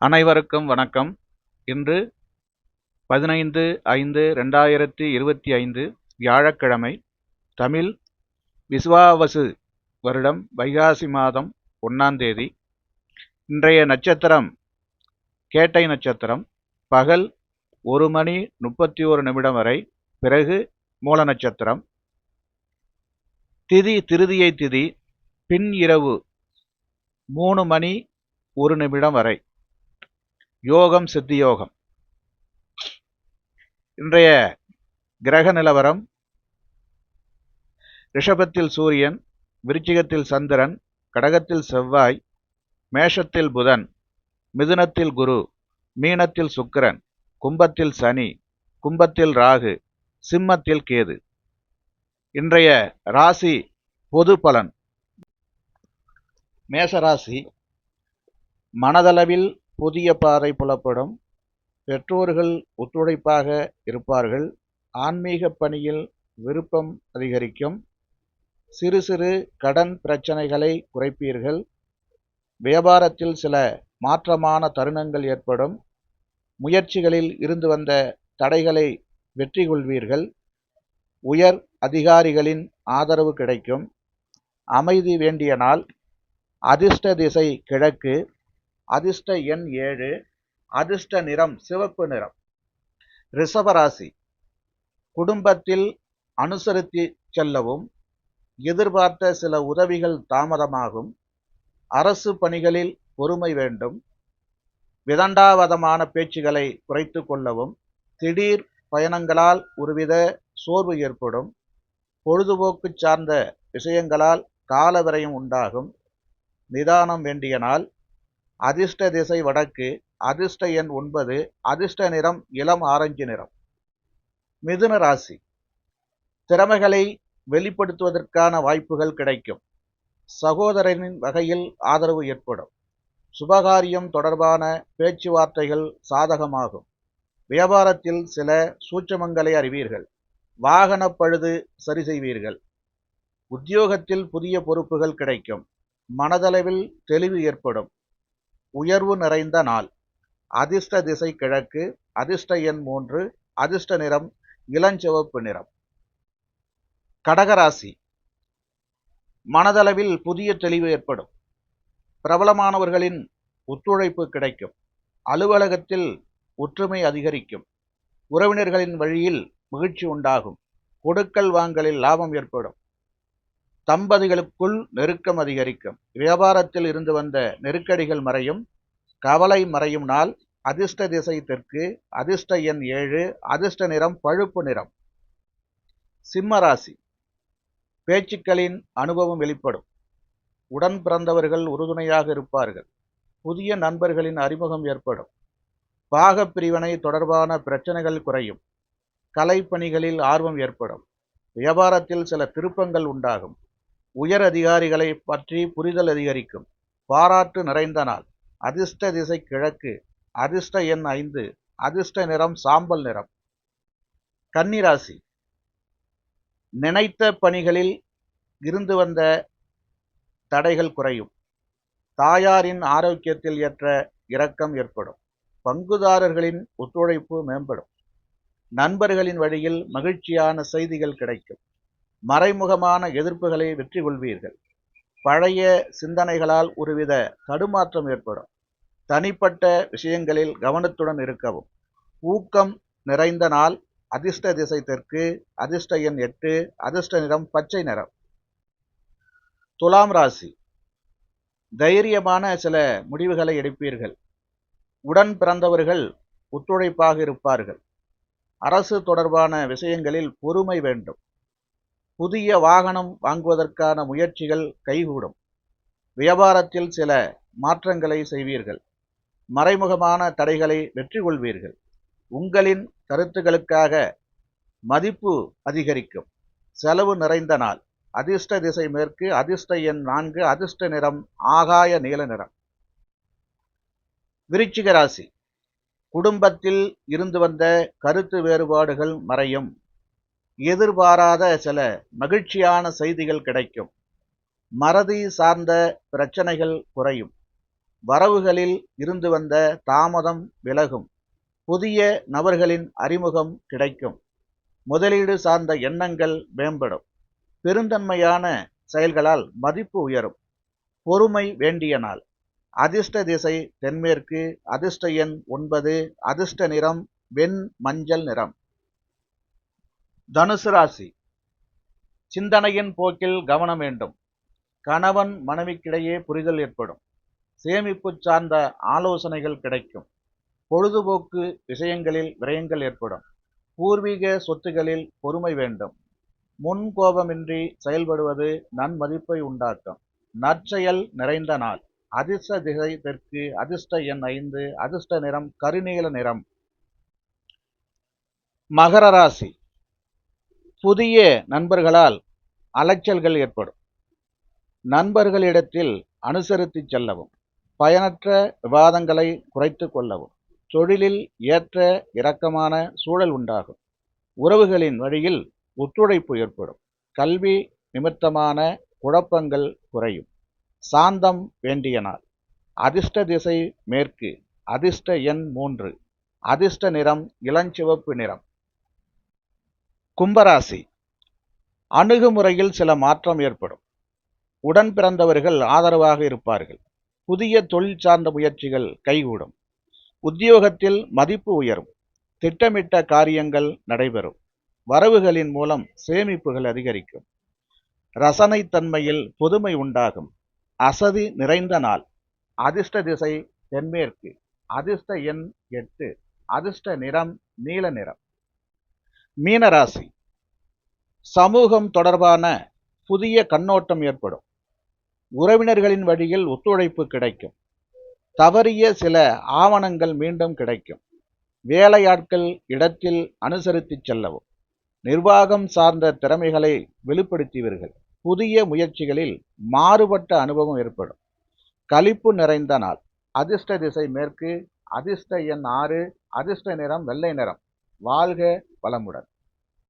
அனைவருக்கும் வணக்கம். இன்று 15/5/2025 வியாழக்கிழமை. தமிழ் விசுவாவசு வருடம் வைகாசி மாதம் 1ஆம் தேதி. இன்றைய நட்சத்திரம் கேட்டை நட்சத்திரம். பகல் 1:31 வரை, பிறகு மூல நட்சத்திரம். திதி திருதியை திதி பின் இரவு 3:01 வரை. யோகம் சித்தி யோகம். இன்றைய கிரக நிலவரம்: ரிஷபத்தில் சூரியன், விருச்சிகத்தில் சந்திரன், கடகத்தில் செவ்வாய், மேஷத்தில் புதன், மிதுனத்தில் குரு, மீனத்தில் சுக்கிரன், கும்பத்தில் சனி, கும்பத்தில் ராகு, சிம்மத்தில் கேது. இன்றைய ராசி பொது பலன். மேசராசி. மனதளவில் புதிய பாதை புலப்படும். பெற்றோர்கள் ஒத்துழைப்பாக இருப்பார்கள். ஆன்மீக பணியில் விருப்பம் அதிகரிக்கும். சிறு சிறு கடன் பிரச்சனைகளை குறைப்பீர்கள். வியாபாரத்தில் சில மாற்றமான தருணங்கள் ஏற்படும். முயற்சிகளில் இருந்து வந்த தடைகளை வெற்றி கொள்வீர்கள். உயர் அதிகாரிகளின் ஆதரவு கிடைக்கும். அமைதி வேண்டிய நாள். அதிர்ஷ்ட திசை கிழக்கு. அதிர்ஷ்ட எண் 7. அதிர்ஷ்ட நிறம் சிவப்பு நிறம். ரிஷபராசி. குடும்பத்தில் அனுசரித்து செல்லவும். எதிர்பார்த்த சில உதவிகள் தாமதமாகும். அரசு பணிகளில் பொறுமை வேண்டும். விதண்டாவதமான பேச்சுகளை குறைத்து கொள்ளவும். திடீர் பயணங்களால் ஒருவித சோர்வு ஏற்படும். பொழுதுபோக்கு சார்ந்த விஷயங்களால் கால விரயம் உண்டாகும். நிதானம் வேண்டிய நாள். அதிர்ஷ்ட திசை வடக்கு. அதிர்ஷ்ட எண் 9. அதிர்ஷ்ட நிறம் இளம் ஆரஞ்சு நிறம். மிதுன ராசி. திறமைகளை வெளிப்படுத்துவதற்கான வாய்ப்புகள் கிடைக்கும். சகோதரனின் வகையில் ஆதரவு ஏற்படும். சுபகாரியம் தொடர்பான பேச்சுவார்த்தைகள் சாதகமாகும். வியாபாரத்தில் சில சூட்சமங்களை அறிவீர்கள். வாகன பழுது சரி செய்வீர்கள். உத்தியோகத்தில் புதிய பொறுப்புகள் கிடைக்கும். மனதளவில் தெளிவு ஏற்படும். உயர்வு நிறைந்த நாள். அதிர்ஷ்ட திசை கிழக்கு. அதிர்ஷ்ட எண் 3. அதிர்ஷ்ட நிறம் இளஞ்சிவப்பு நிறம். கடகராசி. மனதளவில் புதிய தெளிவு ஏற்படும். பிரபலமானவர்களின் ஒத்துழைப்பு கிடைக்கும். அலுவலகத்தில் ஒற்றுமை அதிகரிக்கும். உறவினர்களின் வழியில் மகிழ்ச்சி உண்டாகும். கொடுக்கல் வாங்கலில் லாபம் ஏற்படும். தம்பதிகளுக்குள் நெருக்கம் அதிகரிக்கும். வியாபாரத்தில் இருந்து வந்த நெருக்கடிகள் மறையும். கவலை மறையும் நாள். அதிர்ஷ்ட திசை தெற்கு. அதிர்ஷ்ட எண் 7. அதிர்ஷ்ட நிறம் பழுப்பு நிறம். சிம்ம ராசி. பேச்சுக்களின் அனுபவம் வெளிப்படும். உடன் பிறந்தவர்கள் உறுதுணையாக இருப்பார்கள். புதிய நண்பர்களின் அறிமுகம் ஏற்படும். பாக பிரிவினை தொடர்பான பிரச்சனைகள் குறையும். கலைப்பணிகளில் ஆர்வம் ஏற்படும். வியாபாரத்தில் சில திருப்பங்கள் உண்டாகும். உயர் அதிகாரிகளை பற்றி புரிதல் அதிகரிக்கும். பாராட்டு நிறைந்த நாள். அதிர்ஷ்ட திசை கிழக்கு. அதிர்ஷ்ட எண் 5. அதிர்ஷ்ட நிறம் சாம்பல் நிறம். கன்னிராசி. நினைத்த பணிகளில் இருந்து வந்த தடைகள் குறையும். தாயாரின் ஆரோக்கியத்தில் ஏற்ற இரக்கம் ஏற்படும். பங்குதாரர்களின் ஒத்துழைப்பு மேம்படும். நண்பர்களின் வழியில் மகிழ்ச்சியான செய்திகள் கிடைக்கும். மறைமுகமான எதிர்ப்புகளை வெற்றி கொள்வீர்கள். பழைய சிந்தனைகளால் ஒருவித தடுமாற்றம் ஏற்படும். தனிப்பட்ட விஷயங்களில் கவனத்துடன் இருக்கவும். ஊக்கம் நிறைந்த நாள். அதிர்ஷ்ட திசை தெற்கு. அதிர்ஷ்ட எண் 8. அதிர்ஷ்ட நிறம் பச்சை நிறம். துலாம் ராசி. தைரியமான சில முடிவுகளை எடுப்பீர்கள். உடன் பிறந்தவர்கள் ஒத்துழைப்பாக இருப்பார்கள். அரசு தொடர்பான விஷயங்களில் பொறுமை வேண்டும். புதிய வாகனம் வாங்குவதற்கான முயற்சிகள் கைகூடும். வியாபாரத்தில் சில மாற்றங்களை செய்வீர்கள். மறைமுகமான தடைகளை வெற்றி கொள்வீர்கள். உங்களின் கருத்துக்களுக்காக மதிப்பு அதிகரிக்கும். செலவு நிறைந்த நாள். அதிர்ஷ்ட திசை மேற்கு. அதிர்ஷ்ட எண் 4. அதிர்ஷ்ட நிறம் ஆகாய நீல நிறம். விருச்சிக ராசி. குடும்பத்தில் இருந்து வந்த கருத்து வேறுபாடுகள் மறையும். எதிர்பாராத சில மகிழ்ச்சியான செய்திகள் கிடைக்கும். மறதி சார்ந்த பிரச்சனைகள் குறையும். வரவுகளில் இருந்து வந்த தாமதம் விலகும். புதிய நபர்களின் அறிமுகம் கிடைக்கும். முதலீடு சார்ந்த எண்ணங்கள் மேம்படும். பெருந்தன்மையான செயல்களால் மதிப்பு உயரும். பொறுமை வேண்டிய நாள். அதிர்ஷ்ட திசை தென்மேற்கு. அதிர்ஷ்ட எண் 9. அதிர்ஷ்ட நிறம் வெண் மஞ்சள் நிறம். தனுசு ராசி. சிந்தனையின் போக்கில் கவனம் வேண்டும். கணவன் மனைவிக்கிடையே புரிதல் ஏற்படும். சேமிப்பு சார்ந்த ஆலோசனைகள் கிடைக்கும். பொழுதுபோக்கு விஷயங்களில் விரயங்கள் ஏற்படும். பூர்வீக சொத்துகளில் பொறுமை வேண்டும். முன்கோபமின்றி செயல்படுவது நன்மதிப்பை உண்டாக்கும். நற்செயல் நிறைந்த நாள். அதிர்ஷ்ட திசை தெற்கு. அதிர்ஷ்ட எண் 5. அதிர்ஷ்ட நிறம் கருநீல நிறம். மகர ராசி. புதிய நண்பர்களால் அலைச்சல்கள் ஏற்படும். நண்பர்களிடத்தில் அனுசரித்து செல்லவும். பயனற்ற விவாதங்களை குறைத்து கொள்ளவும். தொழிலில் ஏற்ற இறக்கமான சூழல் உண்டாகும். உறவுகளின் வழியில் ஒத்துழைப்பு ஏற்படும். கல்வி நிமித்தமான குழப்பங்கள் குறையும். சாந்தம் வேண்டிய நாள். அதிர்ஷ்ட திசை மேற்கு. அதிர்ஷ்ட எண் 3. அதிர்ஷ்ட நிறம் இளஞ்சிவப்பு நிறம். கும்பராசி. அணுகுமுறையில் சில மாற்றம் ஏற்படும். உடன் பிறந்தவர்கள் ஆதரவாக இருப்பார்கள். புதிய தொழில் சார்ந்த முயற்சிகள் கைகூடும். உத்தியோகத்தில் மதிப்பு உயரும். திட்டமிட்ட காரியங்கள் நடைபெறும். வரவுகளின் மூலம் சேமிப்புகள் அதிகரிக்கும். ரசனைத்தன்மையில் புதுமை உண்டாகும். அசதி நிறைந்த நாள். அதிர்ஷ்ட திசை தென்மேற்கு. அதிர்ஷ்ட எண் 8. அதிர்ஷ்ட நிறம் நீல நிறம். மீனராசி. சமூகம் தொடர்பான புதிய கண்ணோட்டம் ஏற்படும். உறவினர்களின் வழியில் ஒத்துழைப்பு கிடைக்கும். தவறிய சில ஆவணங்கள் மீண்டும் கிடைக்கும். வேலையாட்கள் இடத்தில் அனுசரித்து செல்லவும். நிர்வாகம் சார்ந்த திறமைகளை வெளிப்படுத்துவீர்கள். புதிய முயற்சிகளில் மாறுபட்ட அனுபவம் ஏற்படும். களிப்பு நிறைந்த நாள். அதிர்ஷ்ட திசை மேற்கு. அதிர்ஷ்ட எண் 6. அதிர்ஷ்ட நிறம் வெள்ளை நிறம். வாழ்க வளமுடன்.